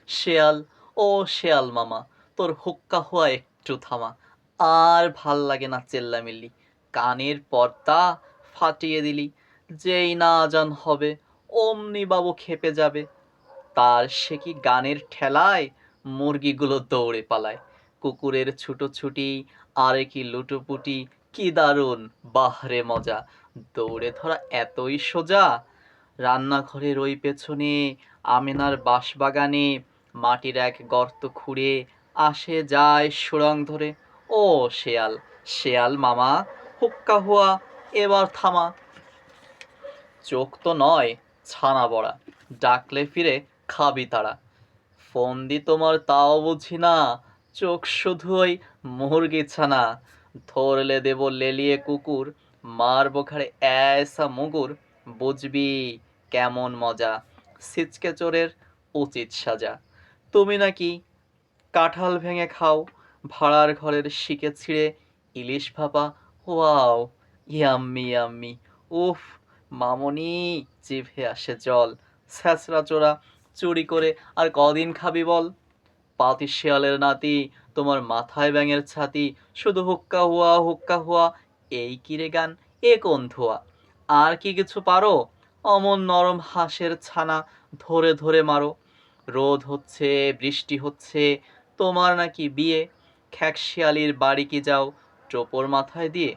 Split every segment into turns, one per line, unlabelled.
শেয়াল, ও শেয়াল মামা, তোর হুক্কা হুয়া একটু থামা। আর ভাল লাগে না চেল্লামিল্লি, কানের পর্দা ফাটিয়ে দিলি। যেই না আজান হবে অমনি বাবু খেপে যাবে। তার সে কি গানের ঠেলায় মুরগিগুলো দৌড়ে পালায়। কুকুরের ছুটোছুটি আর কি লুটোপুটি, কি দারুণ বাহরে মজা। দৌড়ে ধরা এতই সোজা। রান্নাঘরের ওই পেছনে আমেনার বাঁশবাগানে মাটির এক গর্ত খুঁড়ে আসে যায় সুড়ং ধরে। ও শেয়াল, শেয়াল মামা, হুক্কা হুয়া এবার থামা। চোখ তো নয় ছানা বড়া, ডাকলে ফিরে খাবি তারা। ফন্দি তোমার তাও বুঝি না, চোখ শুধু ওই মুরগি ছানা। ধরলে দেব লেলিয়ে কুকুর, মারবো ঘাড়ে অ্যায়সা মুগুর। বুঝবি কেমন মজা, ছিচকে চোরের উচিত সাজা। তুমি নাকি কাঁঠাল ভেঙে খাও, ভাড়ার ঘরের শিকে ছিঁড়ে ইলিশ ভাপা। Wow, yummy yummy. উফ মামনি, জিভে আসে জল। ছ্যাঁচড়া চোরা, চুরি করে আর কদিন খাবি বল? পাতি শেয়ালের নাতি, তোমার মাথায় ব্যাঙের ছাতি। শুধু হুক্কা হুয়া, এই কিরে গান, এ কোন ধোয়া? আর কি কিছু পারো? অমন নরম হাঁসের ছানা ধরে ধরে মারো। রোদ হচ্ছে, বৃষ্টি হচ্ছে, তোমার নাকি বিয়ে। খ্যাকশিয়ালির বাড়ি কি যাও টোপর মাথায় দিয়ে?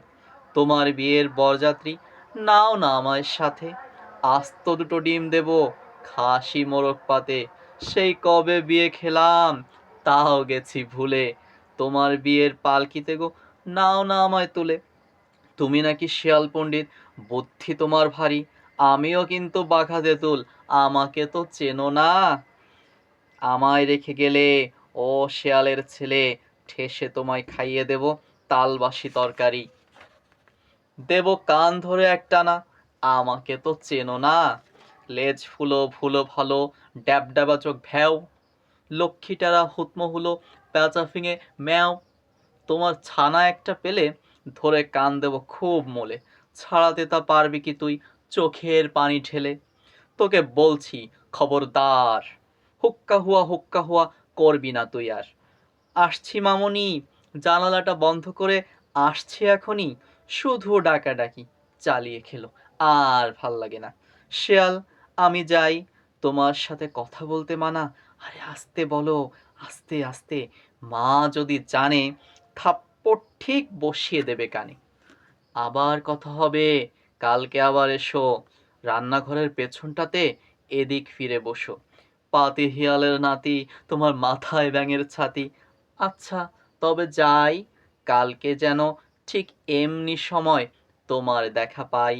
তোমার বিয়ের বরযাত্রী, নাও না আমায় সাথে। আস্ত দুটো ডিম দেব খাসি মোরগ পাতে। সেই কবে বিয়ে খেলাম, তাও গেছি ভুলে। তোমার বিয়ের পালকিতে গো, নাও না আমায় তুলে। তুমি নাকি শেয়াল পণ্ডিত, বুদ্ধি তোমার ভারী। আমিও কিন্তু বাঘা তেঁতুল, আমাকে তো চেনো না। আমায় রেখে গেলে, ও শেয়ালের ছেলে, ঠেসে তোমায় খাইয়ে দেব তালবাসি তরকারি। দেব কান ধরে একটানা, আমাকে তো চেনো না। লেজ ফুলো ফুলো ভালো, ড্যাবড্যাবা চোখ ভ্যাও। লক্ষ্মীটারা হুতম হুলো, প্যাঁচা ফিঙে ম্যাও। তোমার ছানা একটা পেলে ধরে কান দেব খুব মোলে। ছাড়াতে তা পারবি কি তুই চোখের পানি ঠেলে? তোকে বলছি খবরদার, হুক্কা হুয়া করবি না তুই আর। আসছি মামনি, জানালাটা বন্ধ করে আসছি এখনই। শুধু ডাকাডাকি চালিয়ে খেলো, আর ভাল লাগে না। শেয়াল, আমি যাই, তোমার সাথে কথা বলতে মানা। আরে আস্তে বলো, আস্তে আস্তে, মা যদি জানে থাপ্পড় ঠিক বসিয়ে দেবে কানে। আবার কথা হবে, কালকে আবার এসো। রান্নাঘরের পেছনটাতে এদিক ফিরে বসো। পাতি হিয়ালের নাতি, তোমার মাথায় ব্যাঙের ছাতি। আচ্ছা তবে যাই, কালকে যেন ঠিক এমনি সময় তোমার দেখা পাই।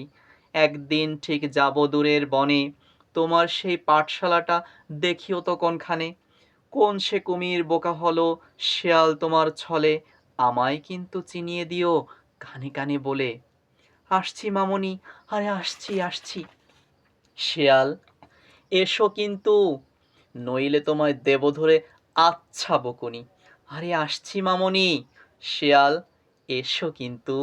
একদিন ঠিক যাব দূরের বনে, তোমার সেই পাঠশালাটা দেখিও তো কোনখানে। কোন সে কুমির বোকা হলো, শেয়াল তোমার ছলে। আমায় কিন্তু চিনিয়ে দিও কানে কানে বলে। আসছি মামনি, আরে আসছি আসছি। শেয়াল, এসো কিন্তু, নইলে তোমায় দেব ধরে আচ্ছা বকুনি। আরে আসছি মামনি। শেয়াল, এসো কিন্তু।